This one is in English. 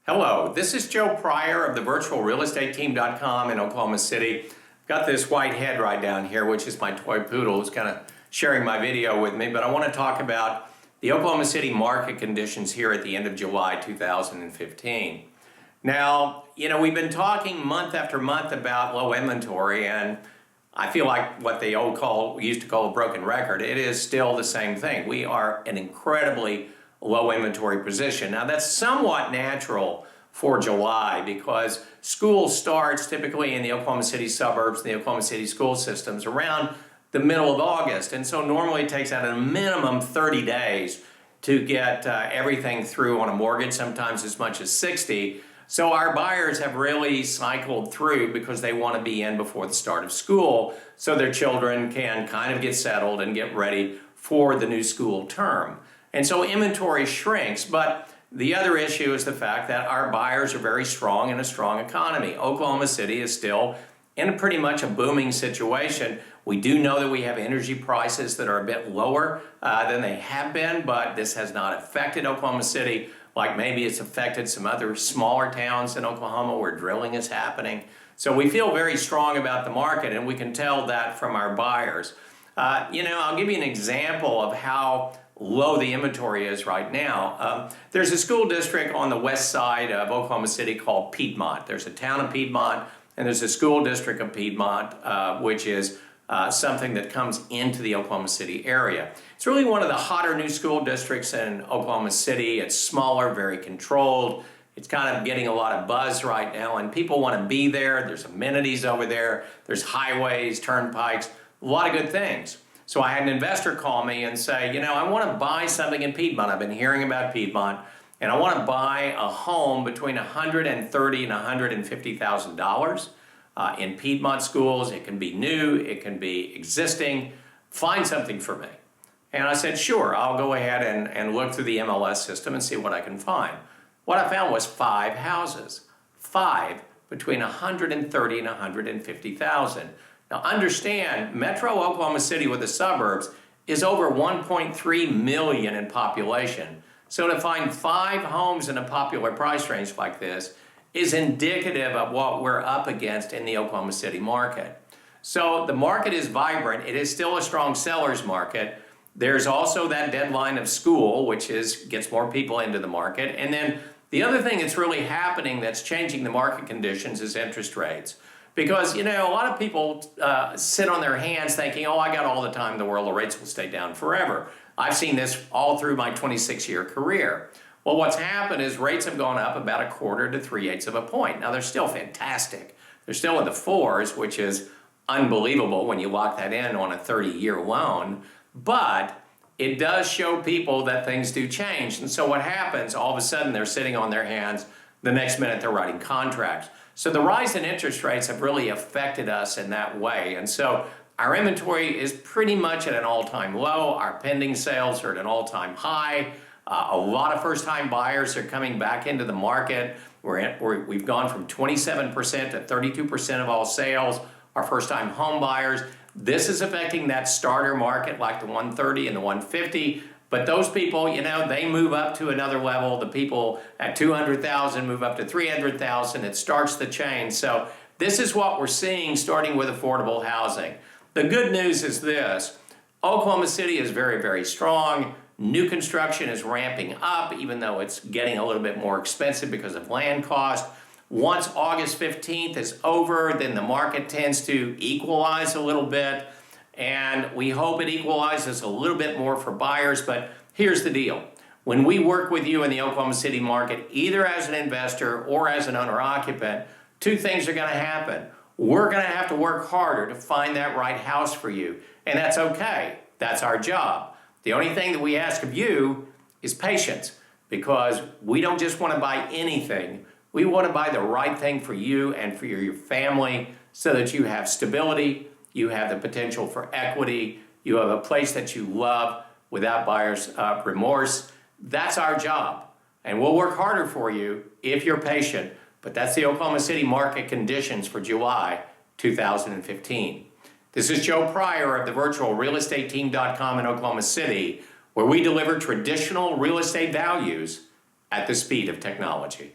Hello, this is Joe Pryor of the virtualrealestateteam.com in Oklahoma City. I've got this white head right down here, which is my toy poodle, who's kind of sharing my video with me, but I want to talk about the Oklahoma City market conditions here at the end of July 2015. Now, we've been talking month after month about low inventory, and I feel like what they used to call a broken record. It is still the same thing. We are an incredibly low inventory position. Now that's somewhat natural for July because school starts typically in the Oklahoma City suburbs and the Oklahoma City school systems around the middle of August. And so normally it takes at a minimum 30 days to get everything through on a mortgage, sometimes as much as 60. So our buyers have really cycled through because they want to be in before the start of school so their children can kind of get settled and get ready for the new school term. And so inventory shrinks, but the other issue is the fact that our buyers are very strong in a strong economy. Oklahoma City is still in pretty much a booming situation. We do know that we have energy prices that are a bit lower than they have been, but this has not affected Oklahoma City like maybe it's affected some other smaller towns in Oklahoma where drilling is happening. So we feel very strong about the market, and we can tell that from our buyers. I'll give you an example of how low the inventory is right now. There's a school district on the west side of Oklahoma City called Piedmont. There's a town of Piedmont and there's a school district of Piedmont, which is something that comes into the Oklahoma City area. It's really one of the hotter new school districts in Oklahoma City. It's smaller, very controlled. It's kind of getting a lot of buzz right now, and people want to be there. There's amenities over there. There's highways, turnpikes, a lot of good things. So I had an investor call me and say, I want to buy something in Piedmont. I've been hearing about Piedmont, and I want to buy a home between $130,000 and $150,000 in Piedmont schools. It can be new, it can be existing. Find something for me. And I said, sure, I'll go ahead and look through the MLS system and see what I can find. What I found was 5 houses, 5 between $130,000 and $150,000. Now understand, Metro Oklahoma City with the suburbs is over 1.3 million in population. So to find 5 homes in a popular price range like this is indicative of what we're up against in the Oklahoma City market. So the market is vibrant. It is still a strong seller's market. There's also that deadline of school, which gets more people into the market. And then the other thing that's really happening that's changing the market conditions is interest rates. Because, a lot of people sit on their hands thinking, I got all the time in the world, the rates will stay down forever. I've seen this all through my 26-year career. Well, what's happened is rates have gone up about 1/4 to 3/8 of a point. Now, they're still fantastic. They're still in the 4s, which is unbelievable when you lock that in on a 30-year loan. But it does show people that things do change. And so what happens, all of a sudden, they're sitting on their hands. The next minute, they're writing contracts. So the rise in interest rates have really affected us in that way. And so our inventory is pretty much at an all-time low. Our pending sales are at an all-time high. A lot of first-time buyers are coming back into the market. We've gone from 27% to 32% of all sales are first-time home buyers. This is affecting that starter market like the 130 and the 150. But those people, they move up to another level. The people at 200,000 move up to 300,000. It starts the chain. So this is what we're seeing starting with affordable housing. The good news is this. Oklahoma City is very, very strong. New construction is ramping up, even though it's getting a little bit more expensive because of land cost. Once August 15th is over, then the market tends to equalize a little bit. And we hope it equalizes a little bit more for buyers, but here's the deal. When we work with you in the Oklahoma City market, either as an investor or as an owner-occupant, 2 things are going to happen. We're going to have to work harder to find that right house for you, and that's okay. That's our job. The only thing that we ask of you is patience, because we don't just want to buy anything. We want to buy the right thing for you and for your family so that you have stability, you have the potential for equity, you have a place that you love without buyer's remorse. That's our job. And we'll work harder for you if you're patient. But that's the Oklahoma City market conditions for July 2015. This is Joe Pryor of the virtualrealestateteam.com in Oklahoma City, where we deliver traditional real estate values at the speed of technology.